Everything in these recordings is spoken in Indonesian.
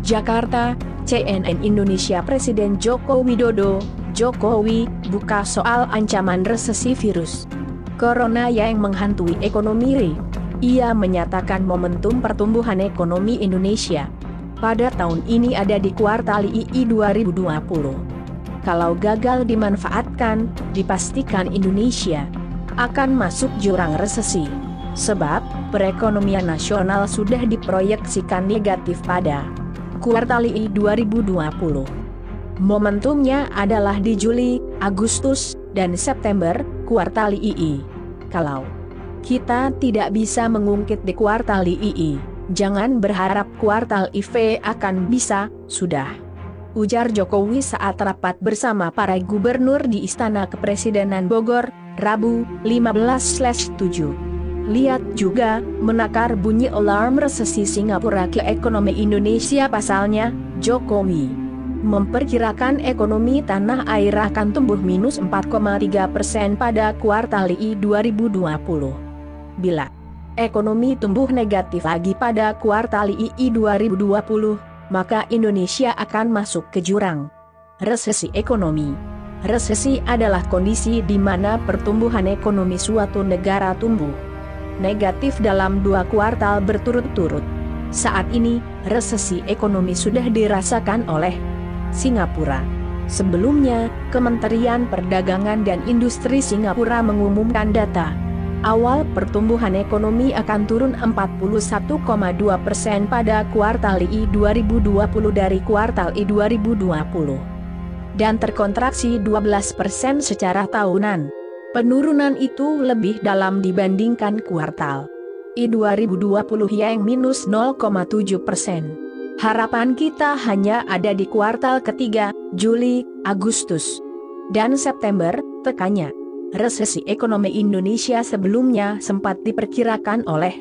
Jakarta, CNN Indonesia. Presiden Joko Widodo, Jokowi, buka soal ancaman resesi virus Corona yang menghantui ekonomi. Ia menyatakan momentum pertumbuhan ekonomi Indonesia pada tahun ini ada di kuartal II 2020. Kalau gagal dimanfaatkan, dipastikan Indonesia akan masuk jurang resesi. Sebab, perekonomian nasional sudah diproyeksikan negatif pada kuartal II 2020. Momentumnya adalah di Juli, Agustus, dan September, kuartal II. Kalau kita tidak bisa mengungkit di kuartal II, jangan berharap kuartal IV akan bisa, sudah. Ujar Jokowi saat rapat bersama para gubernur di Istana Kepresidenan Bogor, Rabu, 15/7. Lihat juga, menakar bunyi alarm resesi Singapura ke ekonomi Indonesia. Pasalnya, Jokowi memperkirakan ekonomi tanah air akan tumbuh minus 4,3% pada kuartal II 2020. Bila ekonomi tumbuh negatif lagi pada kuartal II 2020, maka Indonesia akan masuk ke jurang resesi ekonomi. Resesi adalah kondisi di mana pertumbuhan ekonomi suatu negara tumbuh negatif dalam 2 kuartal berturut-turut. Saat ini, resesi ekonomi sudah dirasakan oleh Singapura. Sebelumnya, Kementerian Perdagangan dan Industri Singapura mengumumkan data awal pertumbuhan ekonomi akan turun 41,2% pada kuartal I 2020 dari kuartal I 2020 dan terkontraksi 12% secara tahunan. Penurunan itu lebih dalam dibandingkan kuartal I 2020 yang minus 0,7%. Harapan kita hanya ada di kuartal ketiga, Juli, Agustus, dan September, tekannya. Resesi ekonomi Indonesia sebelumnya sempat diperkirakan oleh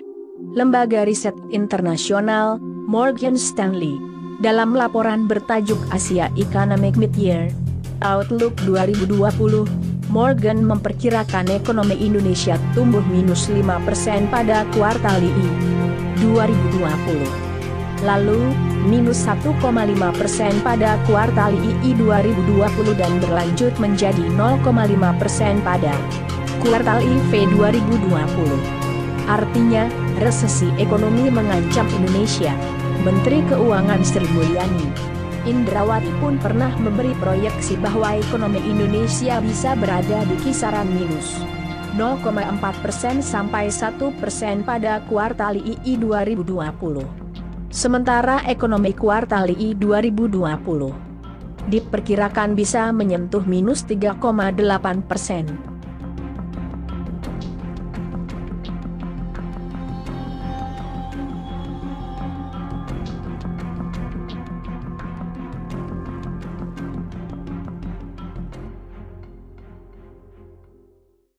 lembaga riset internasional, Morgan Stanley. Dalam laporan bertajuk Asia Economic Mid-Year Outlook 2020, Morgan memperkirakan ekonomi Indonesia tumbuh minus 5% pada kuartal I 2020. Lalu, minus 1,5% pada kuartal II 2020 dan berlanjut menjadi 0,5% pada kuartal IV 2020. Artinya, resesi ekonomi mengancam Indonesia. Menteri Keuangan Sri Mulyani Indrawati pun pernah memberi proyeksi bahwa ekonomi Indonesia bisa berada di kisaran minus 0,4% sampai 1% pada kuartal II 2020. Sementara ekonomi kuartal I 2020 diperkirakan bisa menyentuh minus 3,8%.